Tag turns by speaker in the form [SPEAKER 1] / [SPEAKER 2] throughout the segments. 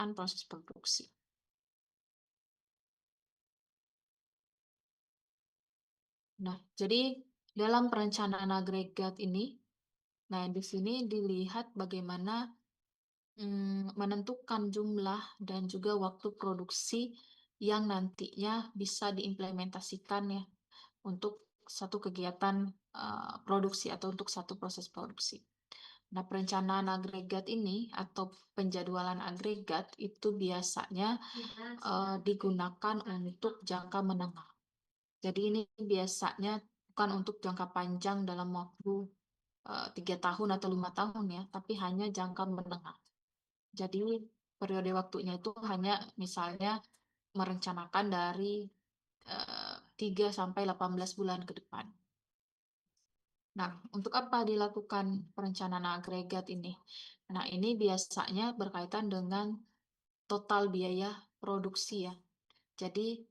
[SPEAKER 1] perencanaan proses produksi. Nah, jadi dalam perencanaan agregat ini, nah di sini dilihat bagaimana menentukan jumlah dan juga waktu produksi yang nantinya bisa diimplementasikan ya untuk satu kegiatan produksi atau untuk satu proses produksi. Nah, perencanaan agregat ini atau penjadwalan agregat itu biasanya digunakan untuk jangka menengah. Jadi ini biasanya bukan untuk jangka panjang dalam waktu 3 tahun atau 5 tahun ya, tapi hanya jangka menengah. Jadi periode waktunya itu hanya misalnya merencanakan dari 3 sampai 18 bulan ke depan. Nah, untuk apa dilakukan perencanaan agregat ini? Nah, ini biasanya berkaitan dengan total biaya produksi ya. Jadi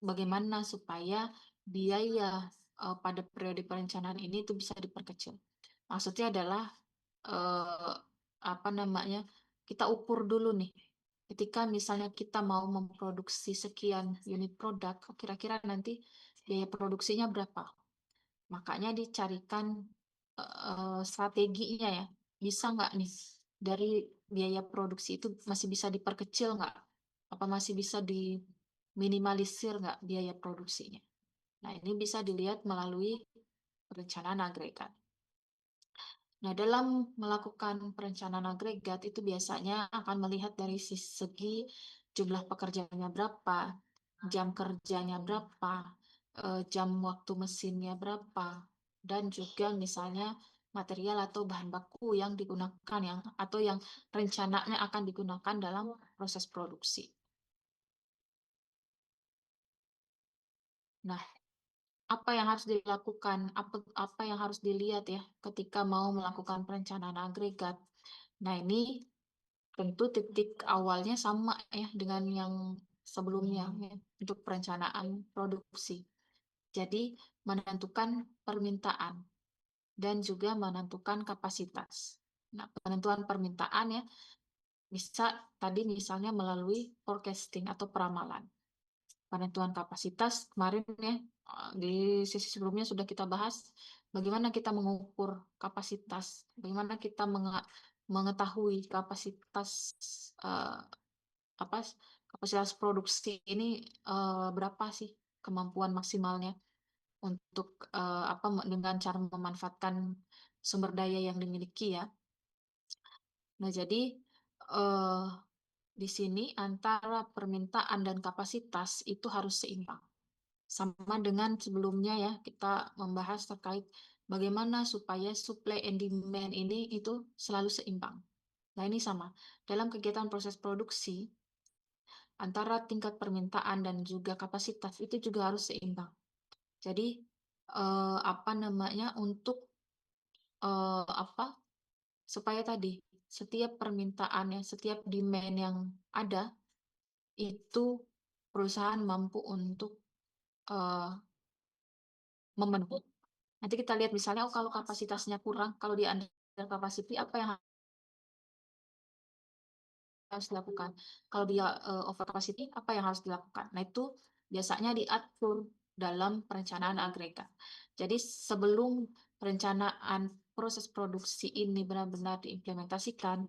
[SPEAKER 1] bagaimana supaya biaya pada periode perencanaan ini itu bisa diperkecil. Maksudnya adalah eh, apa namanya? Kita ukur dulu nih. Ketika misalnya kita mau memproduksi sekian unit produk, kira-kira nanti biaya produksinya berapa? Makanya dicarikan strateginya ya. Bisa nggak nih dari biaya produksi itu masih bisa diperkecil nggak? Apa masih bisa diminimalisir nggak biaya produksinya? Nah, ini bisa dilihat melalui perencanaan agregat. Nah, dalam melakukan perencanaan agregat itu biasanya akan melihat dari segi jumlah pekerjaannya berapa, jam kerjanya berapa, jam waktu mesinnya berapa, dan juga misalnya material atau bahan baku yang digunakan atau yang rencananya akan digunakan dalam proses produksi. Nah, apa yang harus dilakukan, apa yang harus dilihat ya ketika mau melakukan perencanaan agregat. Nah, ini tentu titik awalnya sama ya dengan yang sebelumnya ya, untuk perencanaan produksi. Jadi, menentukan permintaan dan juga menentukan kapasitas. Nah, penentuan permintaan ya bisa tadi misalnya melalui forecasting atau peramalan. Penentuan kapasitas kemarin ya di sesi sebelumnya sudah kita bahas bagaimana kita mengukur kapasitas, bagaimana kita mengetahui kapasitas eh, apa kapasitas produksi ini berapa sih kemampuan maksimalnya untuk apa dengan cara memanfaatkan sumber daya yang dimiliki ya. Nah, jadi eh, di sini antara permintaan dan kapasitas itu harus seimbang. Sama dengan sebelumnya ya, kita membahas terkait bagaimana supaya supply and demand ini itu selalu seimbang. Nah, ini sama. Dalam kegiatan proses produksi, antara tingkat permintaan dan juga kapasitas itu juga harus seimbang. Jadi, apa namanya, untuk apa, supaya tadi, setiap permintaannya, setiap demand yang ada, itu perusahaan mampu untuk eh, memenuhi. Nanti kita lihat misalnya, oh kalau kapasitasnya kurang, kalau di under capacity, apa yang harus dilakukan? Kalau dia over capacity, apa yang harus dilakukan? Nah, itu biasanya diatur dalam perencanaan agregat. Jadi sebelum perencanaan proses produksi ini benar-benar diimplementasikan,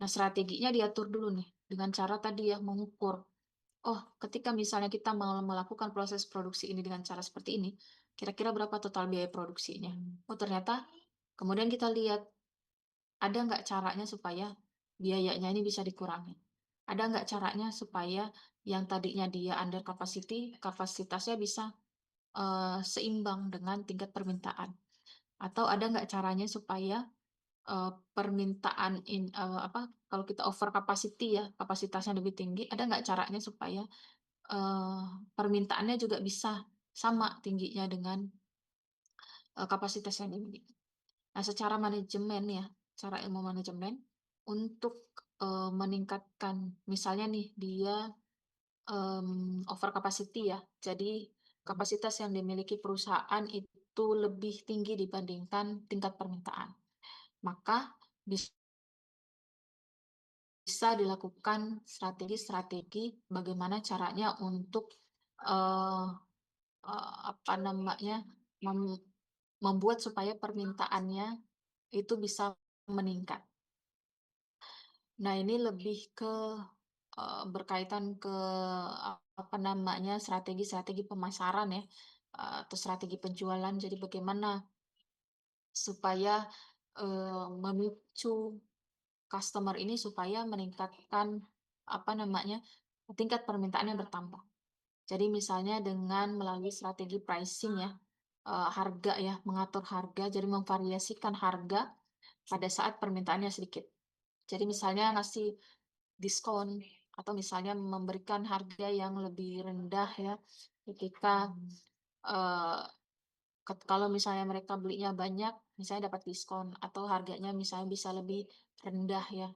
[SPEAKER 1] nah strateginya diatur dulu nih dengan cara tadi ya mengukur. Oh, ketika misalnya kita mau melakukan proses produksi ini dengan cara seperti ini, kira-kira berapa total biaya produksinya? Oh, ternyata kemudian kita lihat ada nggak caranya supaya biayanya ini bisa dikurangi? Ada nggak caranya supaya yang tadinya dia under capacity, kapasitasnya bisa seimbang dengan tingkat permintaan? Atau ada nggak caranya supaya permintaan apa kalau kita over capacity ya kapasitasnya lebih tinggi, ada nggak caranya supaya eh, permintaannya juga bisa sama tingginya dengan kapasitas yang dimiliki. Nah, secara manajemen ya, cara ilmu manajemen untuk meningkatkan, misalnya nih dia over capacity ya, jadi kapasitas yang dimiliki perusahaan itu lebih tinggi dibandingkan tingkat permintaan. Maka bisa bisa dilakukan strategi-strategi bagaimana caranya untuk, eee apa namanya, mem membuat supaya permintaannya itu bisa meningkat. Nah, ini lebih ke, berkaitan ke, apa namanya, strategi-strategi pemasaran ya, atau strategi penjualan. Jadi bagaimana supaya, memicu customer ini supaya meningkatkan, apa namanya, tingkat permintaannya bertambah. Jadi misalnya dengan melalui strategi pricing ya, harga ya, mengatur harga, jadi memvariasikan harga pada saat permintaannya sedikit. Jadi misalnya ngasih diskon atau misalnya memberikan harga yang lebih rendah ya, ketika, eee, kalau misalnya mereka belinya banyak, misalnya dapat diskon atau harganya misalnya bisa lebih rendah ya.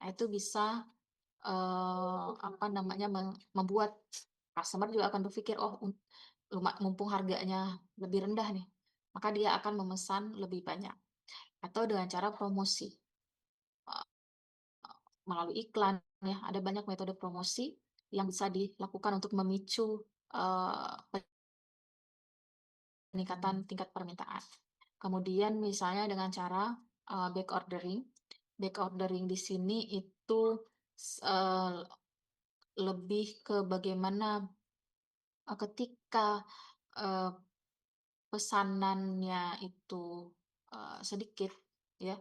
[SPEAKER 1] Nah, itu bisa, apa namanya, membuat customer juga akan berpikir, "Oh, mumpung harganya lebih rendah nih," maka dia akan memesan lebih banyak. Atau dengan cara promosi, eee, melalui iklan ya, ada banyak metode promosi yang bisa dilakukan untuk memicu, peningkatan tingkat permintaan. Kemudian misalnya dengan cara, back ordering. Back ordering di sini itu lebih ke bagaimana, ketika, eee, pesanannya itu, sedikit ya,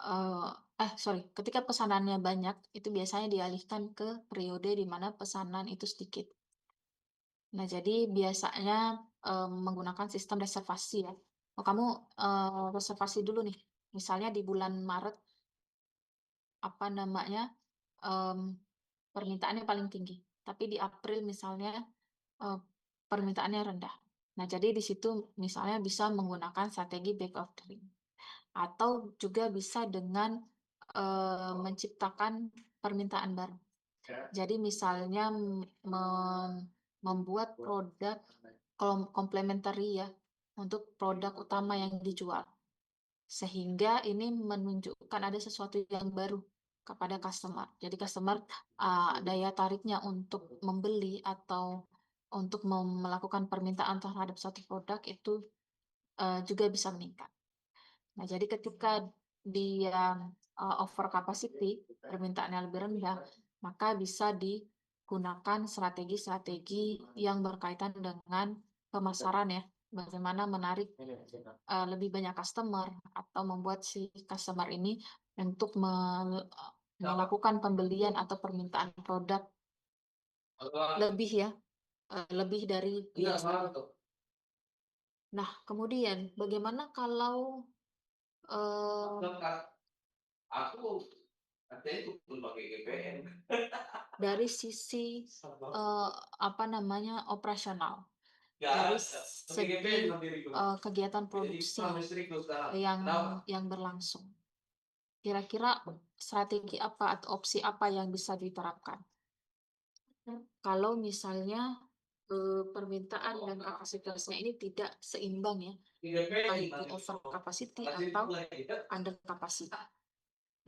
[SPEAKER 1] eee, sorry, ketika pesanannya banyak, itu biasanya dialihkan ke periode di mana pesanan itu sedikit. Nah, jadi biasanya, menggunakan sistem reservasi ya. Oh, kamu, reservasi dulu nih, misalnya di bulan Maret, apa namanya, mmm, permintaannya paling tinggi, tapi di April misalnya, eee, permintaannya rendah. Nah, jadi di situ misalnya bisa menggunakan strategi back ordering. Atau juga bisa dengan, menciptakan permintaan baru. Jadi misalnya, membuat produk komplementari ya, untuk produk utama yang dijual. Sehingga ini menunjukkan ada sesuatu yang baru kepada customer. Jadi customer, daya tariknya untuk membeli atau untuk melakukan permintaan terhadap satu produk itu, juga bisa meningkat. Nah, jadi ketika dia, over capacity, permintaannya lebih rendah, maka bisa digunakan strategi-strategi yang berkaitan dengan pemasaran ya. Bagaimana menarik, lebih banyak customer atau membuat si customer ini untuk melakukan pembelian atau permintaan produk lebih ya, lebih dari biasanya. Nah, kemudian bagaimana kalau, eee dari sisi, apa namanya, operasional, dari segi, kegiatan produksi yang berlangsung. Kira-kira strategi apa atau opsi apa yang bisa diterapkan? Kalau misalnya, permintaan dan kapasitasnya ini tidak seimbang ya, entah itu over capacity atau under capacity.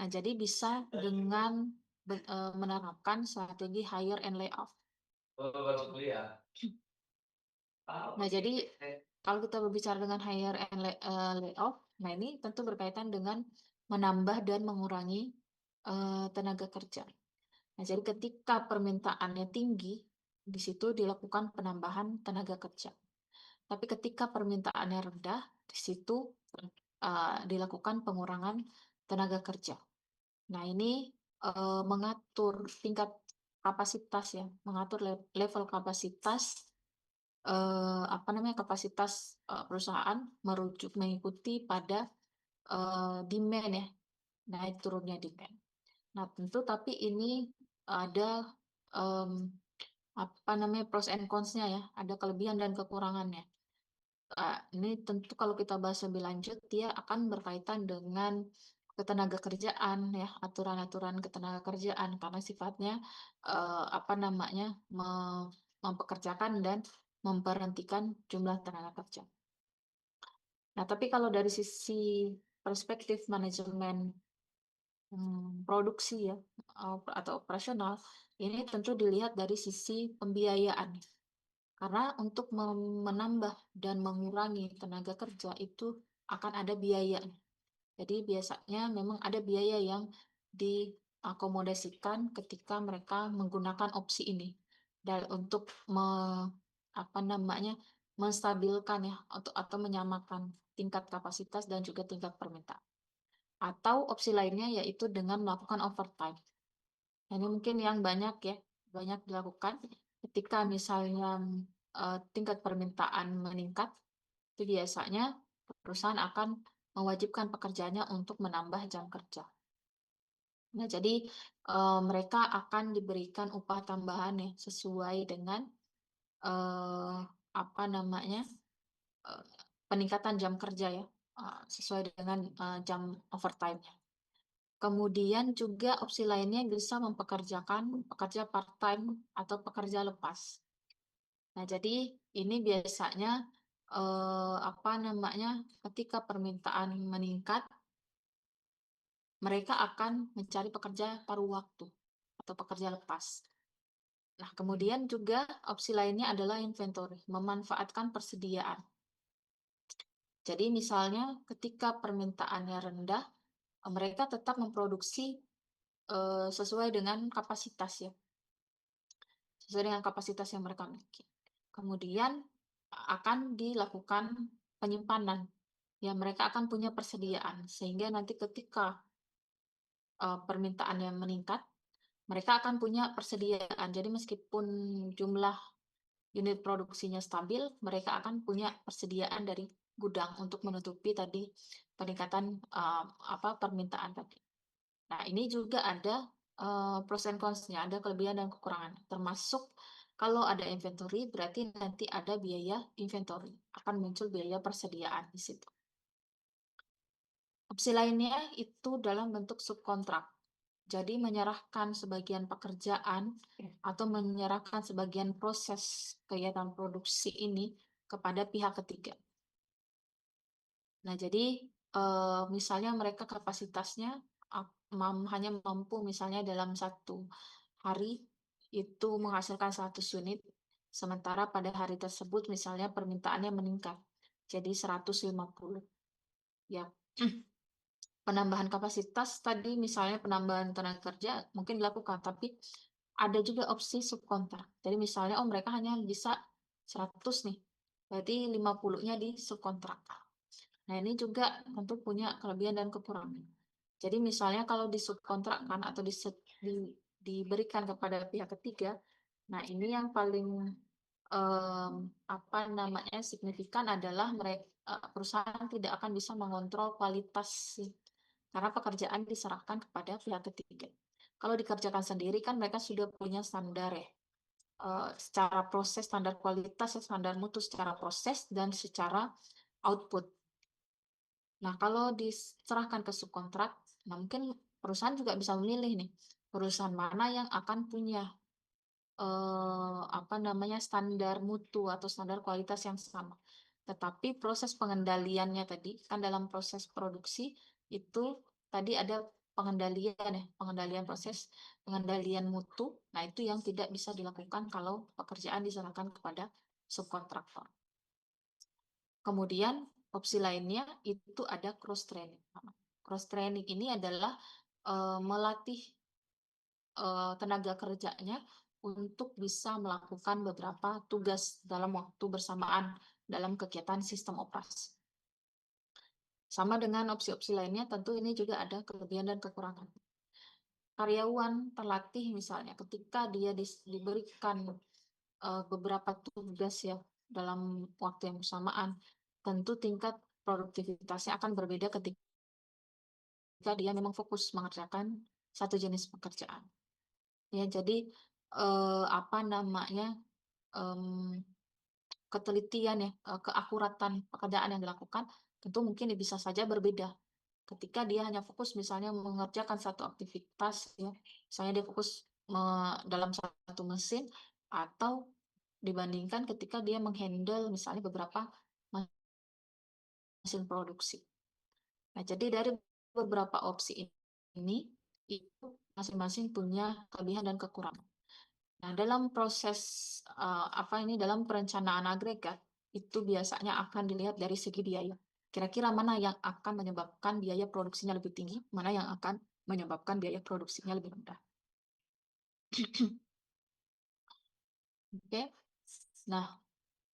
[SPEAKER 1] Nah, jadi bisa dengan menerapkan strategi hire and layoff. Nah, jadi kalau kita berbicara dengan hire and layoff, nah ini tentu berkaitan dengan menambah dan mengurangi, tenaga kerja. Nah, jadi ketika permintaannya tinggi, di situ dilakukan penambahan tenaga kerja. Tapi ketika permintaannya rendah, di situ, dilakukan pengurangan tenaga kerja. Nah, ini, mengatur tingkat kapasitas ya, mengatur level kapasitas, apa namanya, kapasitas, perusahaan mengikuti pada, demand ya, naik turunnya demand. Nah, tentu tapi ini ada, mmm, apa namanya, pros and cons-nya ya, ada kelebihan dan kekurangannya. Ini tentu kalau kita bahas lebih lanjut, dia akan berkaitan dengan ketenagakerjaan ya, aturan-aturan ketenagakerjaan karena sifatnya, apa namanya, mempekerjakan dan memberhentikan jumlah tenaga kerja. Nah, tapi kalau dari sisi perspektif manajemen produksi ya, atau operasional, ini tentu dilihat dari sisi pembiayaan. Karena untuk menambah dan mengurangi tenaga kerja itu akan ada biaya. Jadi biasanya memang ada biaya yang diakomodasikan ketika mereka menggunakan opsi ini. Dan untuk apa namanya, menstabilkan ya atau menyamakan tingkat kapasitas dan juga tingkat permintaan. Atau opsi lainnya yaitu dengan melakukan overtime. Nah, ini mungkin yang banyak ya, banyak dilakukan ketika misalnya tingkat permintaan meningkat, itu biasanya perusahaan akan mewajibkan pekerjanya untuk menambah jam kerja. Nah, jadi mereka akan diberikan upah tambahan ya sesuai dengan apa namanya eh, peningkatan jam kerja ya, sesuai dengan jam overtime-nya. Kemudian juga opsi lainnya bisa mempekerjakan pekerja part-time atau pekerja lepas. Nah, jadi ini biasanya apa namanya, ketika permintaan meningkat, mereka akan mencari pekerja paruh waktu atau pekerja lepas. Nah, kemudian juga opsi lainnya adalah inventory, memanfaatkan persediaan. Jadi misalnya ketika permintaannya rendah, mereka tetap memproduksi sesuai dengan kapasitas ya, sesuai dengan kapasitas yang mereka miliki. Kemudian akan dilakukan penyimpanan. Ya, mereka akan punya persediaan sehingga nanti ketika permintaannya meningkat, mereka akan punya persediaan. Jadi meskipun jumlah unit produksinya stabil, mereka akan punya persediaan dari gudang untuk menutupi tadi peningkatan apa permintaan tadi. Nah, ini juga ada pros and cons-nya, ada kelebihan dan kekurangan. Termasuk kalau ada inventory, berarti nanti ada biaya inventory, akan muncul biaya persediaan di situ. Opsi lainnya itu dalam bentuk subkontrak. Jadi menyerahkan sebagian pekerjaan atau menyerahkan sebagian proses kegiatan produksi ini kepada pihak ketiga. Nah, jadi misalnya mereka kapasitasnya hanya mampu misalnya dalam satu hari itu menghasilkan 100 unit, sementara pada hari tersebut misalnya permintaannya meningkat jadi 150. Ya, penambahan kapasitas tadi misalnya penambahan tenaga kerja mungkin dilakukan, tapi ada juga opsi subkontrak. Jadi misalnya mereka hanya bisa 100 nih, berarti 50-nya di subkontrak. Nah, ini juga tentu punya kelebihan dan kekurangan. Jadi misalnya kalau disubkontrakkan atau diberikan kepada pihak ketiga, nah ini yang paling apa namanya signifikan adalah mereka perusahaan tidak akan bisa mengontrol kualitas karena pekerjaan diserahkan kepada pihak ketiga. Kalau dikerjakan sendiri kan mereka sudah punya standar ya, secara proses, standar kualitas, standar mutu secara proses dan secara output. Nah, kalau diserahkan ke subkontrak, nah mungkin perusahaan juga bisa memilih nih, perusahaan mana yang akan punya apa namanya standar mutu atau standar kualitas yang sama. Tetapi proses pengendaliannya tadi kan dalam proses produksi itu tadi ada pengendalian ya, pengendalian proses, pengendalian mutu. Nah, itu yang tidak bisa dilakukan kalau pekerjaan diserahkan kepada subkontraktor. Kemudian opsi lainnya itu ada cross training. Cross training ini adalah melatih tenaga kerjanya untuk bisa melakukan beberapa tugas dalam waktu bersamaan dalam kegiatan sistem operasi. Sama dengan opsi-opsi lainnya, tentu ini juga ada kelebihan dan kekurangan. Karyawan terlatih misalnya ketika dia diberikan beberapa tugas ya dalam waktu yang bersamaan, tentu tingkat produktivitasnya akan berbeda ketika dia memang fokus mengerjakan satu jenis pekerjaan. Ya, jadi apa namanya ketelitian ya, keakuratan pekerjaan yang dilakukan tentu mungkin bisa saja berbeda. Ketika dia hanya fokus misalnya mengerjakan satu aktivitas ya, misalnya dia fokus dalam satu mesin atau dibandingkan ketika dia menghandle misalnya beberapa mesin produksi. Nah, jadi dari beberapa opsi ini itu masing-masing punya kelebihan dan kekurangan. Nah, dalam proses dalam perencanaan agregat itu biasanya akan dilihat dari segi biaya. Kira-kira mana yang akan menyebabkan biaya produksinya lebih tinggi, mana yang akan menyebabkan biaya produksinya lebih rendah. Oke. Nah,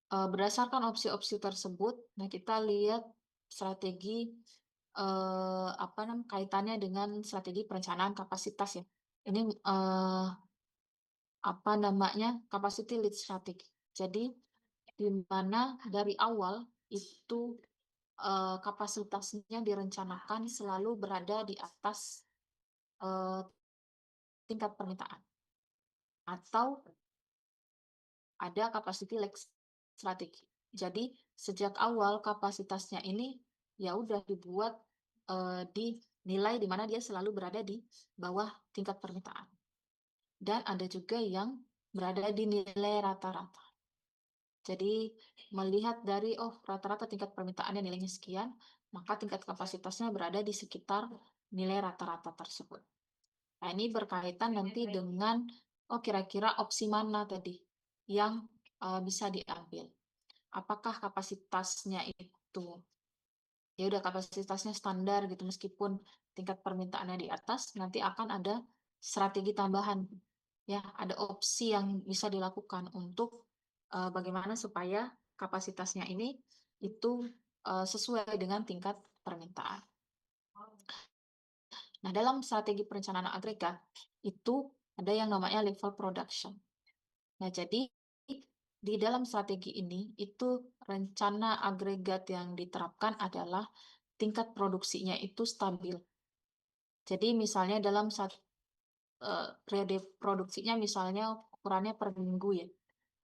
[SPEAKER 1] berdasarkan opsi-opsi tersebut, nah kita lihat strategi kaitannya dengan strategi perencanaan kapasitas ya. Ini capacity lead strategy. Jadi di mana dari awal itu kapasitasnya direncanakan selalu berada di atas tingkat permintaan, atau ada capacity lag strategi. Jadi sejak awal kapasitasnya ini ya udah dibuat di nilai di mana dia selalu berada di bawah tingkat permintaan. Dan ada juga yang berada di nilai rata-rata. Jadi melihat dari rata-rata tingkat permintaannya nilainya sekian, maka tingkat kapasitasnya berada di sekitar nilai rata-rata tersebut. Nah, ini berkaitan nanti dengan kira-kira opsi mana tadi yang bisa diambil. Apakah kapasitasnya itu ya udah kapasitasnya standar gitu, meskipun tingkat permintaannya di atas, nanti akan ada strategi tambahan ya, ada opsi yang bisa dilakukan untuk bagaimana supaya kapasitasnya ini itu sesuai dengan tingkat permintaan. Nah, dalam strategi perencanaan agregat itu ada yang namanya level production. Nah, jadi di dalam strategi ini itu rencana agregat yang diterapkan adalah tingkat produksinya itu stabil. Jadi misalnya dalam periode produksinya misalnya ukurannya per minggu ya.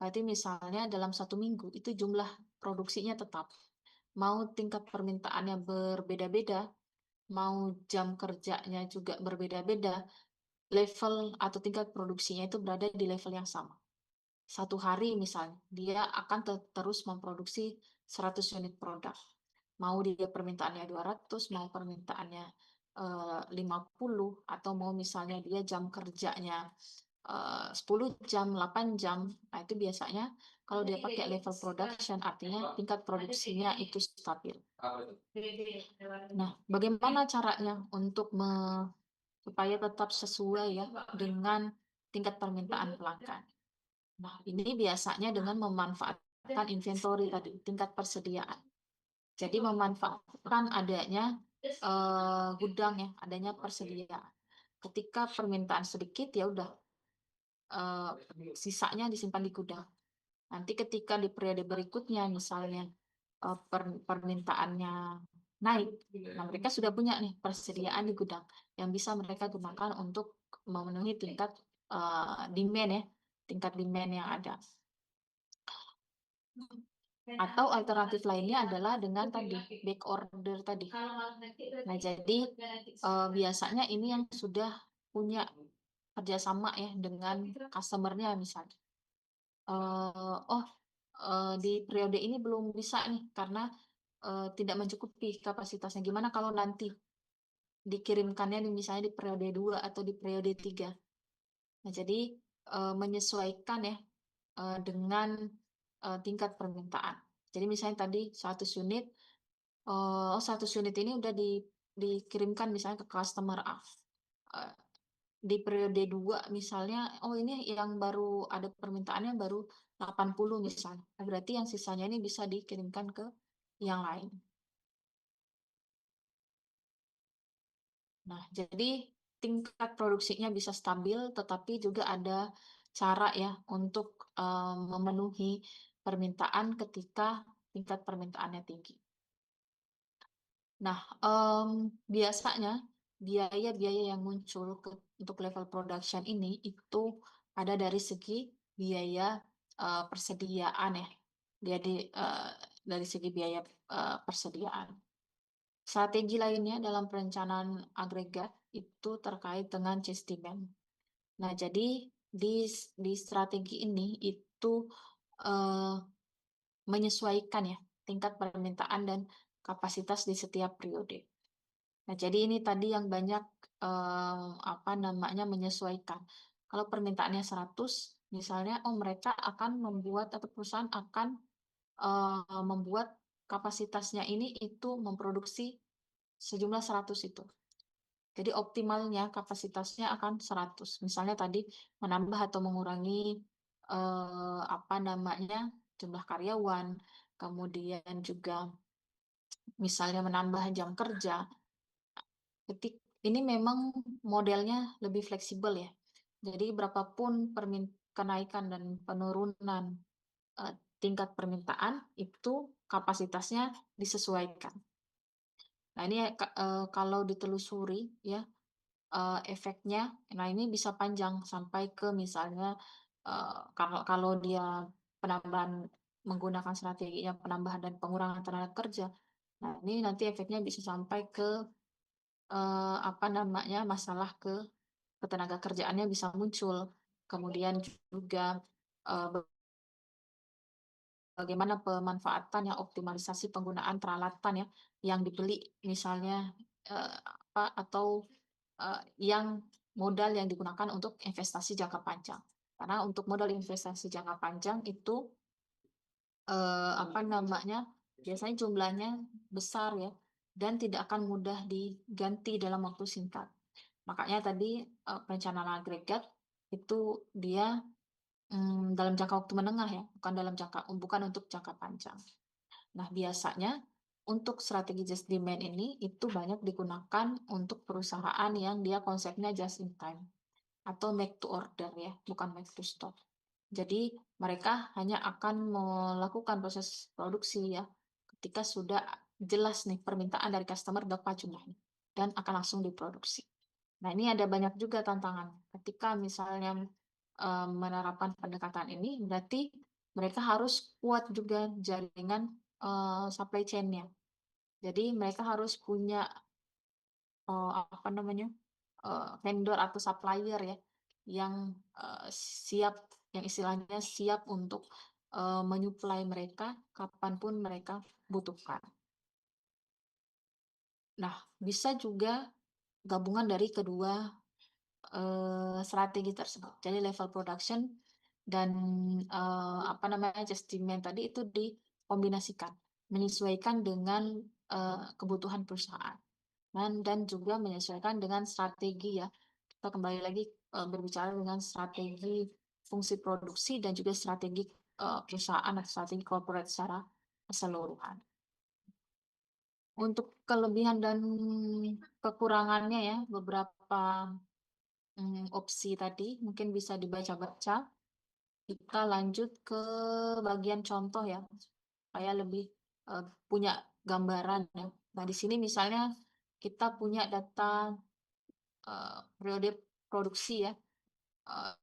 [SPEAKER 1] Berarti misalnya dalam 1 minggu itu jumlah produksinya tetap. Mau tingkat permintaannya berbeda-beda, mau jam kerjanya juga berbeda-beda, level atau tingkat produksinya itu berada di level yang sama. 1 hari misalnya, dia akan terus memproduksi 100 unit produk. Mau dia permintaannya 200, mau permintaannya 50, atau mau misalnya dia jam kerjanya 10 jam, 8 jam. Nah, itu biasanya kalau dia pakai level production, artinya tingkat produksinya itu stabil. Nah, bagaimana caranya untuk supaya tetap sesuai ya dengan tingkat permintaan pelanggan? Nah, ini biasanya dengan memanfaatkan inventory tadi, tingkat persediaan. Jadi memanfaatkan adanya gudang ya, adanya persediaan. Ketika permintaan sedikit ya udah sisanya disimpan di gudang. Nanti ketika di periode berikutnya misalnya permintaannya naik, nah mereka sudah punya nih persediaan di gudang yang bisa mereka gunakan untuk memenuhi tingkat demand ya, tingkat demand yang ada. Atau alternatif lainnya adalah dengan tadi back order tadi. Nah, jadi biasanya ini yang sudah punya kerjasama ya dengan customer-nya misalnya. Di periode ini belum bisa nih karena tidak mencukupi kapasitasnya. Gimana kalau nanti dikirimkannya misalnya di periode 2 atau di periode 3. Nah, jadi menyesuaikan ya dengan tingkat permintaan. Jadi misalnya tadi 100 unit, 100 unit ini udah dikirimkan misalnya ke customer A. Di periode 2 misalnya, ini yang baru ada permintaannya baru 80 misalnya. Berarti yang sisanya ini bisa dikirimkan ke yang lain. Nah, jadi tingkat produksinya bisa stabil, tetapi juga ada cara ya untuk memenuhi permintaan ketika tingkat permintaannya tinggi. Nah, biasanya biaya-biaya yang muncul untuk level production ini itu ada dari segi biaya persediaan ya. Jadi dari segi biaya persediaan. Strategi lainnya dalam perencanaan agregat itu terkait dengan chase demand. Nah, jadi di strategi ini itu menyesuaikan ya tingkat permintaan dan kapasitas di setiap periode. Nah, jadi ini tadi yang banyak apa namanya, menyesuaikan. Kalau permintaannya 100, misalnya, oh mereka akan membuat atau perusahaan akan, membuat kapasitasnya ini itu memproduksi sejumlah 100 itu. Jadi optimalnya kapasitasnya akan 100. Misalnya tadi menambah atau mengurangi, apa namanya, jumlah karyawan, kemudian juga misalnya menambah jam kerja. Ini memang modelnya lebih fleksibel ya. Jadi berapapun kenaikan dan penurunan, tingkat permintaan, itu kapasitasnya disesuaikan. Nah ini kalau ditelusuri ya, efeknya, nah ini bisa panjang sampai ke misalnya, kalau kalau dia penambahan menggunakan strateginya penambahan dan pengurangan tenaga kerja, nah ini nanti efeknya bisa sampai ke, apa namanya, masalah ketenaga kerjaannya bisa muncul. Kemudian juga, bagaimana pemanfaatan yang optimalisasi penggunaan peralatan ya, yang dibeli misalnya, atau, yang modal yang digunakan untuk investasi jangka panjang. Karena untuk modal investasi jangka panjang itu, apa namanya, biasanya jumlahnya besar ya, dan tidak akan mudah diganti dalam waktu singkat. Makanya tadi, perencanaan agregat itu dia, dalam jangka waktu menengah ya, bukan untuk jangka panjang. Nah, biasanya untuk strategi just demand ini itu banyak digunakan untuk perusahaan yang dia konsepnya just in time atau make to order ya, bukan make to stock. Jadi mereka hanya akan melakukan proses produksi ya, ketika sudah jelas nih permintaan dari customer berapa jumlahnya dan akan langsung diproduksi. Nah, ini ada banyak juga tantangan. Ketika misalnya, menerapkan pendekatan ini, berarti mereka harus kuat juga jaringan, supply chain-nya. Jadi mereka harus punya, apa namanya, vendor atau supplier ya, yang, siap yang istilahnya siap untuk, menyuplai mereka kapanpun mereka butuhkan. Nah, bisa juga gabungan dari kedua strategi tersebut. Jadi level production dan, apa namanya, just demand tadi itu dikombinasikan, menyesuaikan dengan, kebutuhan perusahaan dan juga menyesuaikan dengan strategi ya. Kita kembali lagi, berbicara dengan strategi fungsi produksi dan juga strategi, perusahaan atau strategi corporate secara keseluruhan. Untuk kelebihan dan kekurangannya ya, beberapa opsi tadi mungkin bisa dibaca-baca. Kita lanjut ke bagian contoh ya, supaya lebih, punya gambaran ya. Nah, di sini misalnya kita punya data, periode produksi ya, eee,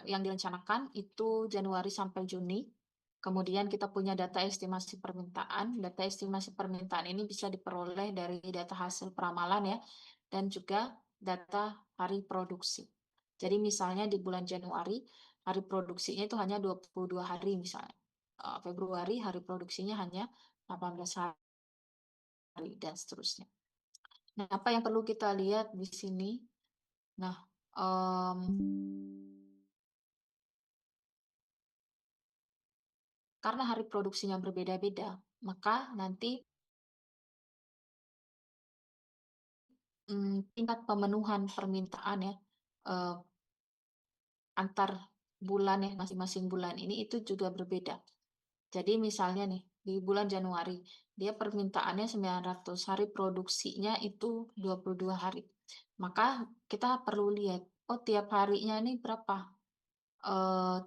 [SPEAKER 1] yang direncanakan itu Januari sampai Juni. Kemudian kita punya data estimasi permintaan. Data estimasi permintaan ini bisa diperoleh dari data hasil peramalan ya, dan juga data hari produksi. Jadi misalnya di bulan Januari, hari produksinya itu hanya 22 hari misalnya. Februari hari produksinya hanya 18 hari dan seterusnya. Nah, apa yang perlu kita lihat di sini? Nah, karena hari produksinya berbeda-beda, maka nanti, tingkat pemenuhan permintaan ya, eee, antar bulan ya, masing-masing bulan ini itu juga berbeda. Jadi misalnya nih, di bulan Januari, dia permintaannya 900, hari produksinya itu 22 hari. Maka kita perlu lihat, oh tiap harinya ini berapa,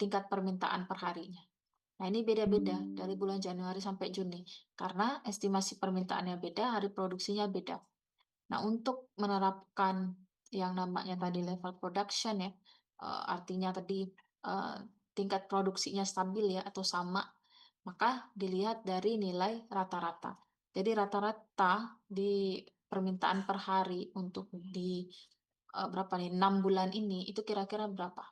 [SPEAKER 1] tingkat permintaan per harinya. Nah, ini beda-beda dari bulan Januari sampai Juni, karena estimasi permintaannya beda, hari produksinya beda. Nah, untuk menerapkan yang namanya tadi level production ya, artinya tadi, tingkat produksinya stabil ya atau sama, maka dilihat dari nilai rata-rata. Jadi rata-rata di permintaan per hari untuk berapa nih, 6 bulan ini, itu kira-kira berapa?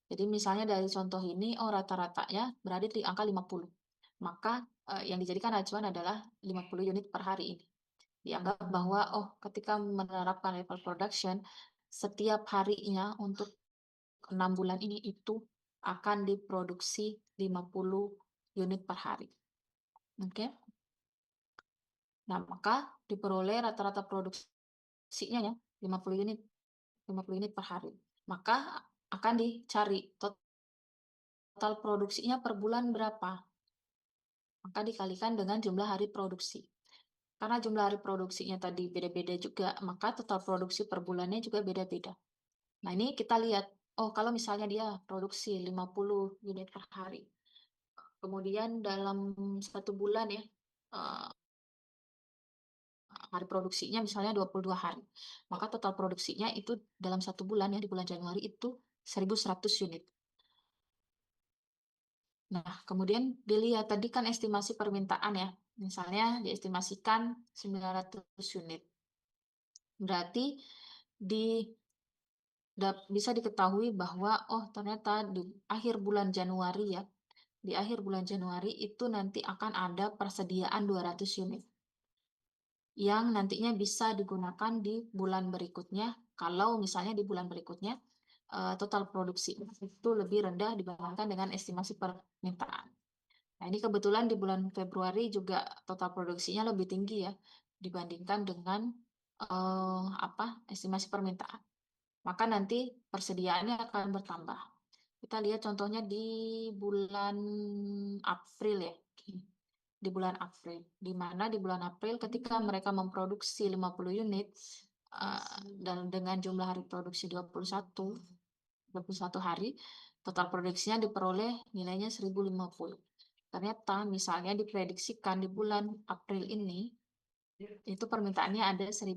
[SPEAKER 1] Jadi misalnya dari contoh ini, oh rata-ratanya berada di angka 50. Maka, yang dijadikan acuan adalah 50 unit per hari ini. Dianggap bahwa, oh, ketika menerapkan level production, setiap harinya untuk 6 bulan ini itu akan diproduksi 50 unit per hari. Oke. Nah, maka diperoleh rata-rata produksinya ya 50 unit, 50 unit per hari. Maka akan dicari total produksinya per bulan berapa, maka dikalikan dengan jumlah hari produksi. Karena jumlah hari produksinya tadi beda-beda juga, maka total produksi per bulannya juga beda-beda. Nah, ini kita lihat, oh, kalau misalnya dia produksi 50 unit per hari, kemudian dalam 1 bulan ya, hari produksinya misalnya 22 hari, maka total produksinya itu dalam 1 bulan ya, di bulan Januari itu 1.100 unit. Nah, kemudian dilihat tadi kan estimasi permintaan ya, misalnya diestimasikan 900 unit. Berarti di bisa diketahui bahwa, oh, ternyata di akhir bulan Januari ya, di akhir bulan Januari itu nanti akan ada persediaan 200 unit yang nantinya bisa digunakan di bulan berikutnya. Kalau misalnya di bulan berikutnya total produksi itu lebih rendah dibandingkan dengan estimasi permintaan. Nah, ini kebetulan di bulan Februari juga total produksinya lebih tinggi ya dibandingkan dengan estimasi permintaan. Maka nanti persediaannya akan bertambah. Kita lihat contohnya di bulan April ya. Di bulan April, di mana di bulan April ketika mereka memproduksi 50 unit dan dengan jumlah hari produksi 21 hari, total produksinya diperoleh nilainya 1.050. Ternyata misalnya diprediksikan di bulan April ini itu permintaannya ada 1.200.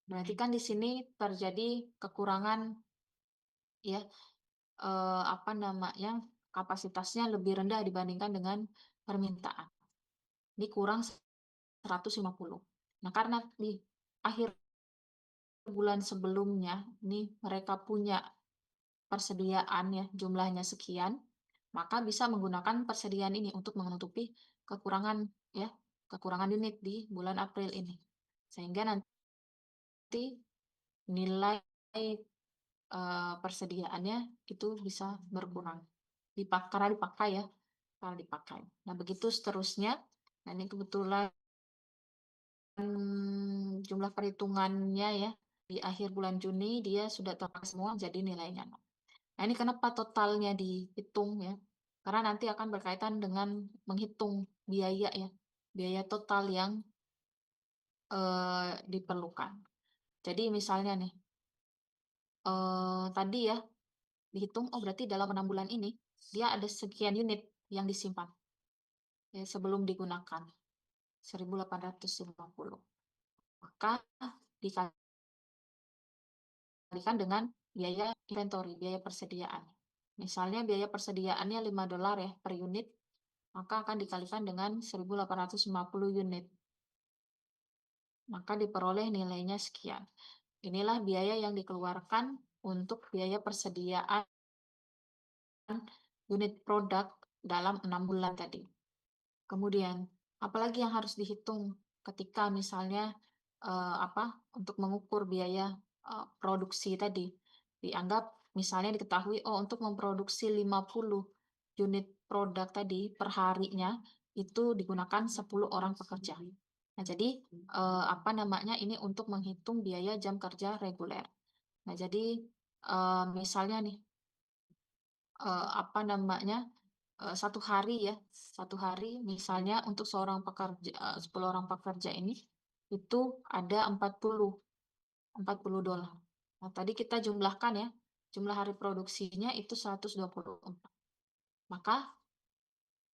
[SPEAKER 1] Berarti kan di sini terjadi kekurangan ya, kapasitasnya lebih rendah dibandingkan dengan permintaan. Ini kurang 150. Nah, karena di akhir bulan sebelumnya nih mereka punya persediaan ya jumlahnya sekian, maka bisa menggunakan persediaan ini untuk menutupi kekurangan ya, kekurangan unit di bulan April ini. Sehingga nanti nilai persediaannya itu bisa berkurang. Karena dipakai ya, karena dipakai. Nah, begitu seterusnya. Nah, ini kebetulan jumlah perhitungannya ya, di akhir bulan Juni dia sudah terpakai semua jadi nilainya 0. Nah, ini kenapa totalnya dihitung ya? Karena nanti akan berkaitan dengan menghitung biaya ya, biaya total yang diperlukan. Jadi misalnya nih, tadi ya dihitung, oh, berarti dalam 6 bulan ini dia ada sekian unit yang disimpan ya, sebelum digunakan 1.850. Maka dikalikan dengan biaya inventory, biaya persediaan. Misalnya biaya persediaannya $5 ya per unit, maka akan dikalikan dengan 1.850 unit. Maka diperoleh nilainya sekian. Inilah biaya yang dikeluarkan untuk biaya persediaan unit produk dalam 6 bulan tadi. Kemudian, apalagi yang harus dihitung ketika misalnya untuk mengukur biaya produksi tadi. Dianggap misalnya diketahui, oh, untuk memproduksi 50 unit produk tadi per harinya itu digunakan 10 orang pekerja. Nah, jadi ini untuk menghitung biaya jam kerja reguler. Nah, jadi misalnya nih 1 hari ya, 1 hari misalnya untuk 10 orang pekerja ini itu ada 40 $40. Nah, tadi kita jumlahkan ya, jumlah hari produksinya itu 124. Maka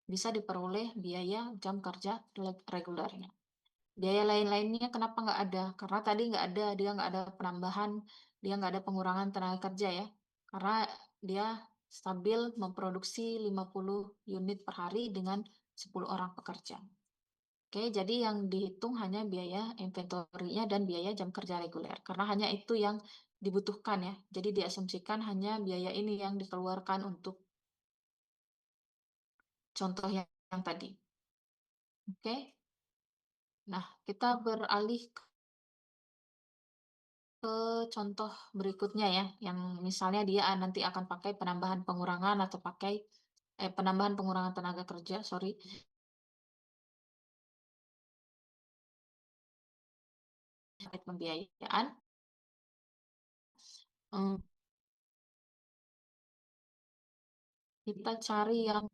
[SPEAKER 1] bisa diperoleh biaya jam kerja regulernya. Biaya lain-lainnya kenapa nggak ada? Karena tadi dia nggak ada penambahan, dia nggak ada pengurangan tenaga kerja ya. Karena dia stabil memproduksi 50 unit per hari dengan 10 orang pekerja. Oke, jadi yang dihitung hanya biaya inventory-nya dan biaya jam kerja reguler. Karena hanya itu yang dibutuhkan ya. Jadi diasumsikan hanya biaya ini yang dikeluarkan untuk contoh yang tadi. Oke. Nah, kita beralih ke contoh berikutnya ya, yang misalnya dia nanti akan pakai penambahan pengurangan atau pakai penambahan pengurangan tenaga kerja, sorry, terkait pembiayaan. Mmm, kita cari yang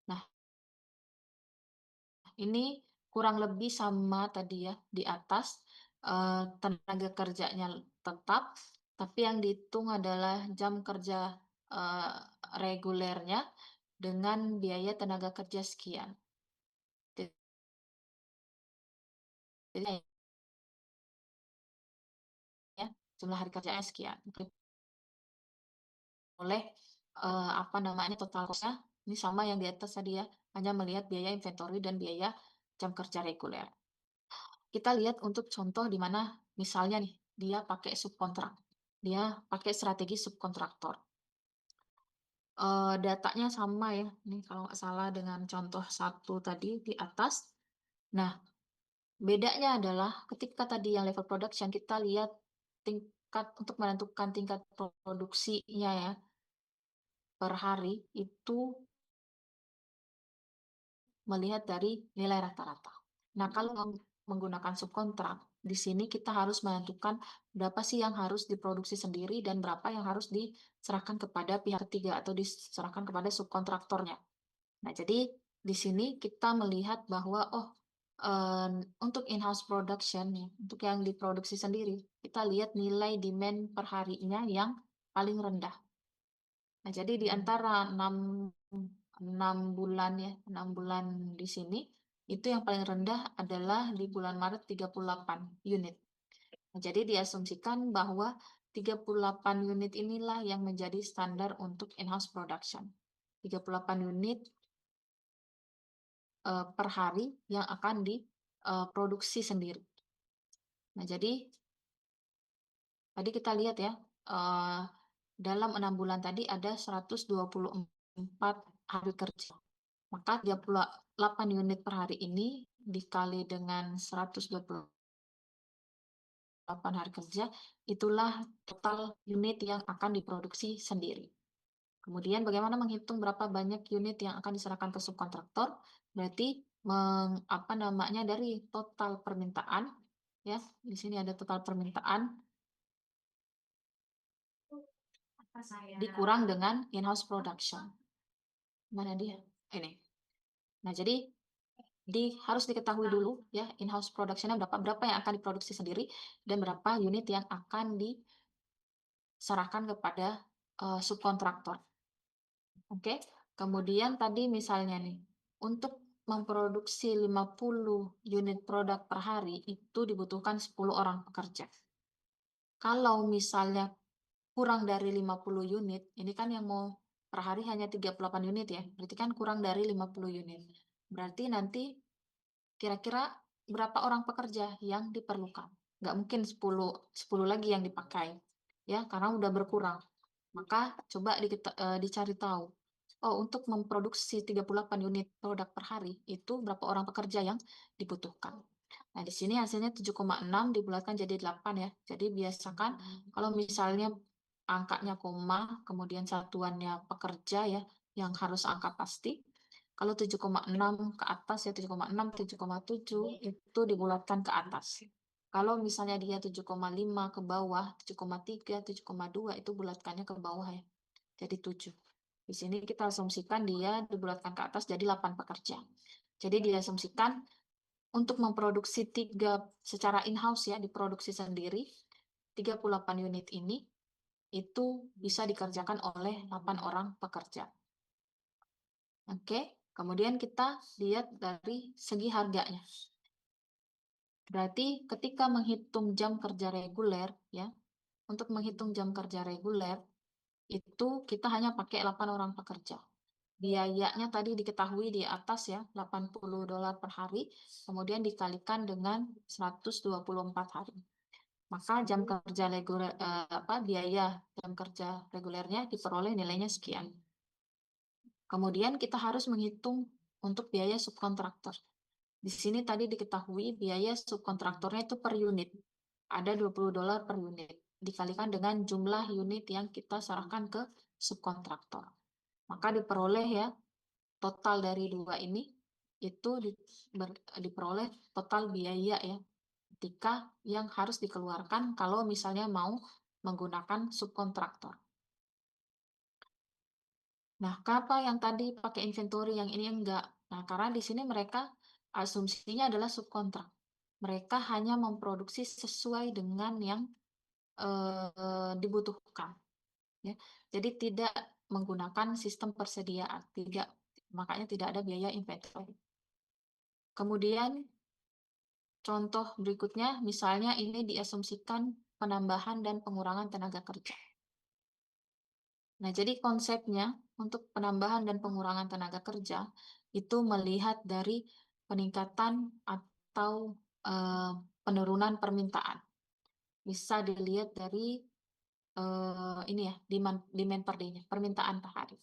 [SPEAKER 1] nah, ini kurang lebih sama tadi ya, di atas, tenaga kerjanya tetap, tapi yang dihitung adalah jam kerja, eee, regulernya dengan biaya tenaga kerja sekian. Jadi ya, jumlah hari kerjanya sekian. Oleh, apa namanya, total cost-nya ini sama yang di atas tadi ya, hanya melihat biaya inventory dan biaya jam kerja reguler. Kita lihat untuk contoh di mana misalnya nih, dia pakai subkontrak, dia pakai strategi subkontraktor. Datanya sama ya, ini kalau nggak salah dengan contoh satu tadi di atas. Nah, bedanya adalah ketika tadi yang level production kita lihat tingkat untuk menentukan tingkat produksinya ya, per hari itu melihat dari nilai rata-rata. Nah, kalau menggunakan subkontrak, di sini kita harus menentukan berapa sih yang harus diproduksi sendiri dan berapa yang harus diserahkan kepada pihak ketiga atau diserahkan kepada subkontraktornya. Nah, jadi di sini kita melihat bahwa, oh, untuk in-house production nih, untuk yang diproduksi sendiri, kita lihat nilai demand per harinya yang paling rendah. Nah, jadi di antara 6 bulan ya, 6 bulan di sini, itu yang paling rendah adalah di bulan Maret 38 unit. Nah, jadi diasumsikan bahwa 38 unit inilah yang menjadi standar untuk in-house production. 38 unit per hari yang akan diproduksi sendiri. Nah, jadi tadi kita lihat ya, dalam 6 bulan tadi ada 124 hari kerja. Maka 38 unit per hari ini dikali dengan 128 hari kerja, itulah total unit yang akan diproduksi sendiri. Kemudian bagaimana menghitung berapa banyak unit yang akan diserahkan ke subkontraktor? Berarti apa namanya, dari total permintaan ya, di sini ada total permintaan dikurang dengan in-house production. Mana dia? Ini. Nah, jadi harus diketahui dulu ya in-house production-nya berapa yang akan diproduksi sendiri dan berapa unit yang akan diserahkan kepada subkontraktor. Oke. Kemudian tadi misalnya nih, untuk memproduksi 50 unit produk per hari itu dibutuhkan 10 orang pekerja. Kalau misalnya kurang dari 50 unit, ini kan yang mau per hari hanya 38 unit ya, berarti kan kurang dari 50 unit. Berarti nanti kira-kira berapa orang pekerja yang diperlukan? Nggak mungkin 10 lagi yang dipakai, ya, karena udah berkurang. Maka coba dicari tahu, oh, untuk memproduksi 38 unit produk per hari, itu berapa orang pekerja yang dibutuhkan. Nah, di sini hasilnya 7,6 dibulatkan jadi 8 ya. Jadi biasakan kalau misalnya angkanya koma, kemudian satuannya pekerja ya, yang harus angka pasti, kalau 7,6 ke atas ya 7,6, 7,7 itu dibulatkan ke atas. Kalau misalnya dia 7,5 ke bawah, 7,3, 7,2 itu bulatkannya ke bawah ya. Jadi 7. Di sini kita asumsikan dia dibulatkan ke atas jadi 8 pekerja. Jadi diasumsikan untuk memproduksi secara in-house ya, diproduksi sendiri, 38 unit ini itu bisa dikerjakan oleh 8 orang pekerja. Oke, kemudian kita lihat dari segi harganya. Berarti ketika menghitung jam kerja reguler ya, untuk menghitung jam kerja reguler itu kita hanya pakai 8 orang pekerja. Biayanya tadi diketahui di atas ya, $80 per hari, kemudian dikalikan dengan 124 hari. Maka jam kerja reguler, biaya jam kerja regulernya diperoleh nilainya sekian. Kemudian kita harus menghitung untuk biaya subkontraktor. Di sini tadi diketahui biaya subkontraktornya itu per unit. Ada $20 per unit. Dikalikan dengan jumlah unit yang kita serahkan ke subkontraktor. Maka diperoleh ya, total dari dua ini, itu diperoleh total biaya ya, ketika yang harus dikeluarkan kalau misalnya mau menggunakan subkontraktor. Nah, kenapa yang tadi pakai inventory, yang ini enggak? Nah, karena di sini mereka asumsinya adalah subkontrak. Mereka hanya memproduksi sesuai dengan yang dibutuhkan. Ya. Jadi tidak menggunakan sistem persediaan, tidak, makanya tidak ada biaya inventory. Kemudian contoh berikutnya, misalnya ini diasumsikan penambahan dan pengurangan tenaga kerja. Nah, jadi konsepnya untuk penambahan dan pengurangan tenaga kerja itu melihat dari peningkatan atau penurunan permintaan. Bisa dilihat dari ini ya, demand per day-nya, permintaan per hari.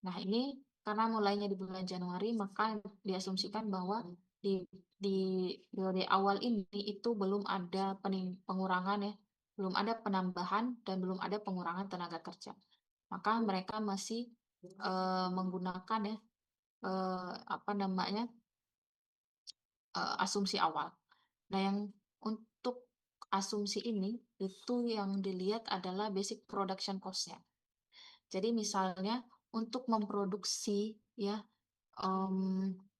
[SPEAKER 1] Nah, ini karena mulainya di bulan Januari, maka diasumsikan bahwa di periode awal ini itu belum ada pengurangan ya, belum ada penambahan dan belum ada pengurangan tenaga kerja. Maka mereka masih menggunakan ya apa namanya asumsi awal. Nah, yang untuk asumsi ini itu yang dilihat adalah basic production cost-nya. Jadi misalnya untuk memproduksi ya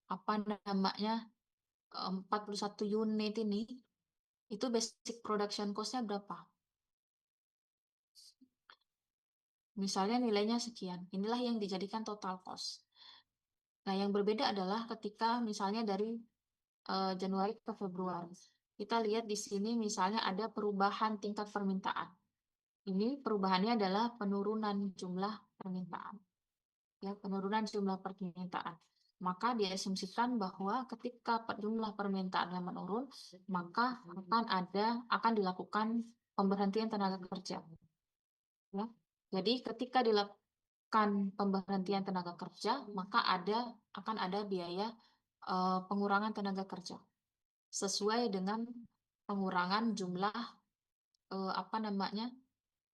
[SPEAKER 1] apa namanya 41 unit ini, itu basic production cost-nya berapa? Misalnya nilainya sekian, inilah yang dijadikan total cost. Nah, yang berbeda adalah ketika misalnya dari Januari ke Februari. Kita lihat di sini misalnya ada perubahan tingkat permintaan. Ini perubahannya adalah penurunan jumlah permintaan. Ya, penurunan jumlah permintaan. Maka diasumsikan bahwa ketika jumlah permintaannya menurun, maka akan dilakukan pemberhentian tenaga kerja. Ya. Jadi ketika dilakukan pemberhentian tenaga kerja, maka akan ada biaya pengurangan tenaga kerja sesuai dengan pengurangan jumlah apa namanya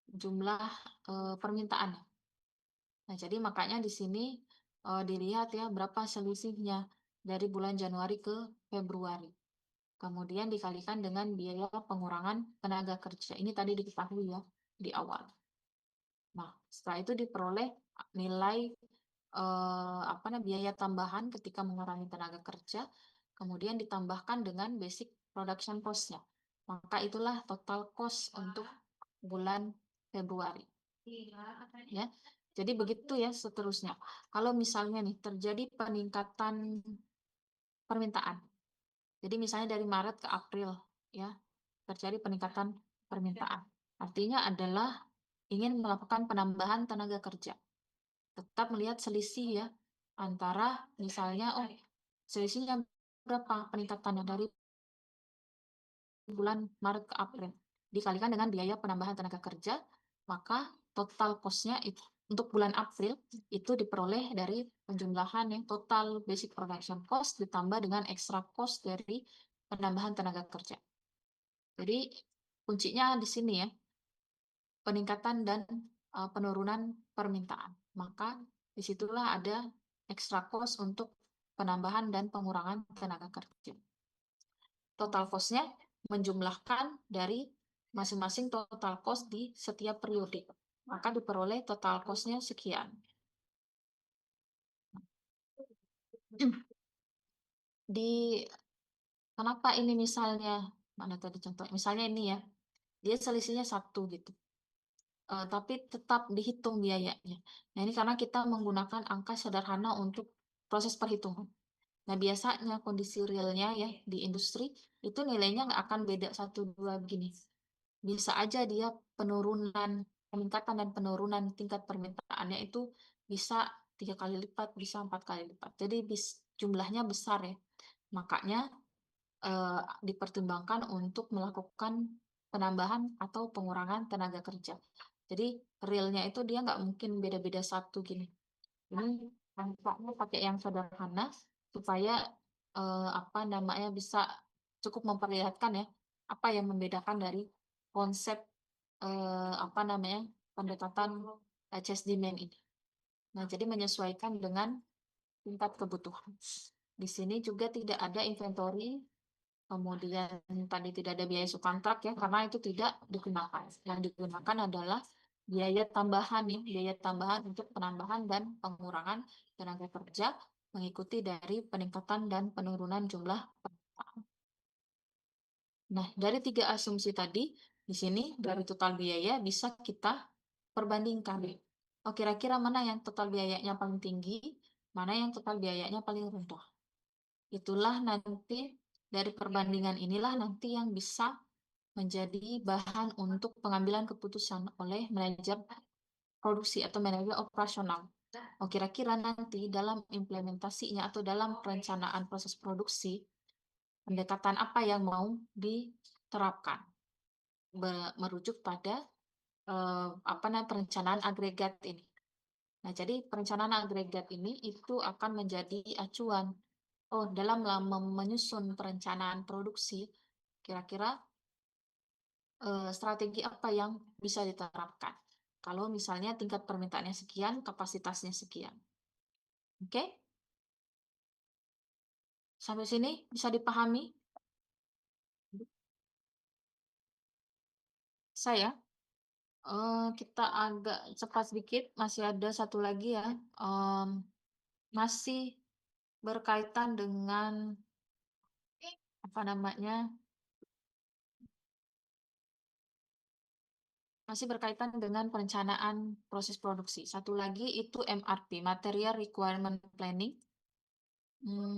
[SPEAKER 1] jumlah permintaan. Nah, jadi makanya di sini dilihat ya berapa selisihnya dari bulan Januari ke Februari. Kemudian dikalikan dengan biaya pengurangan tenaga kerja. Ini tadi diketahui ya di awal. Nah, setelah itu diperoleh nilai apa namanya biaya tambahan ketika mengurangi tenaga kerja, kemudian ditambahkan dengan basic production cost-nya. Maka itulah total cost untuk bulan Februari. Ya. Jadi begitu ya seterusnya. Kalau misalnya nih terjadi peningkatan permintaan. Jadi misalnya dari Maret ke April ya, terjadi peningkatan permintaan. Artinya adalah ingin melakukan penambahan tenaga kerja. Tetap melihat selisih ya antara misalnya selisihnya berapa peningkatannya dari bulan Maret ke April dikalikan dengan biaya penambahan tenaga kerja, maka total cost-nya untuk bulan April itu diperoleh dari penjumlahan yang total basic production cost ditambah dengan extra cost dari penambahan tenaga kerja. Jadi kuncinya di sini ya, peningkatan dan penurunan permintaan. Maka disitulah ada extra cost untuk penambahan dan pengurangan tenaga kerja. Total cost-nya menjumlahkan dari masing-masing total cost di setiap periode. Maka diperoleh total cost-nya sekian. Kenapa ini misalnya, mana tadi contoh, misalnya ini ya, dia selisihnya 1 gitu. Tapi tetap dihitung biayanya. Nah, ini karena kita menggunakan angka sederhana untuk proses perhitungan. Nah, biasanya kondisi realnya ya di industri itu nilainya nggak akan beda 1-2 begini. Bisa aja dia peningkatan dan penurunan tingkat permintaannya itu bisa 3 kali lipat, bisa 4 kali lipat. Jadi jumlahnya besar ya. Makanya dipertimbangkan untuk melakukan penambahan atau pengurangan tenaga kerja. Jadi realnya itu dia nggak mungkin beda-beda 1 gini. Ini angkanya pakai yang sederhana supaya apa namanya, bisa cukup memperlihatkan ya, apa yang membedakan dari konsep, apa namanya, pendekatan, chase demand ini. Nah, jadi menyesuaikan dengan tingkat kebutuhan. Di sini juga tidak ada inventory, kemudian tadi tidak ada biaya subkontrak ya, karena itu tidak digunakan. Yang digunakan adalah biaya tambahan ya, biaya tambahan untuk penambahan dan pengurangan tenaga kerja mengikuti dari peningkatan dan penurunan jumlah pekerjaan. Nah, dari 3 asumsi tadi, di sini dari total biaya bisa kita perbandingkan. Oh, kira-kira mana yang total biayanya paling tinggi, mana yang total biayanya paling rendah. Itulah nanti dari perbandingan inilah nanti yang bisa menjadi bahan untuk pengambilan keputusan oleh manajer produksi atau manajer operasional. Oh, kira-kira nanti dalam implementasinya atau dalam perencanaan proses produksi, pendekatan apa yang mau diterapkan, merujuk pada apa namanya, perencanaan agregat ini. Nah, jadi perencanaan agregat ini itu akan menjadi acuan. Oh, dalam menyusun perencanaan produksi, kira-kira strategi apa yang bisa diterapkan. Kalau misalnya tingkat permintaannya sekian, kapasitasnya sekian. Oke? Sampai sini bisa dipahami? Saya? Kita agak cepat sedikit, masih ada satu lagi ya. Masih berkaitan dengan apa namanya? Masih berkaitan dengan perencanaan proses produksi. Satu lagi itu MRP, Material Requirement Planning.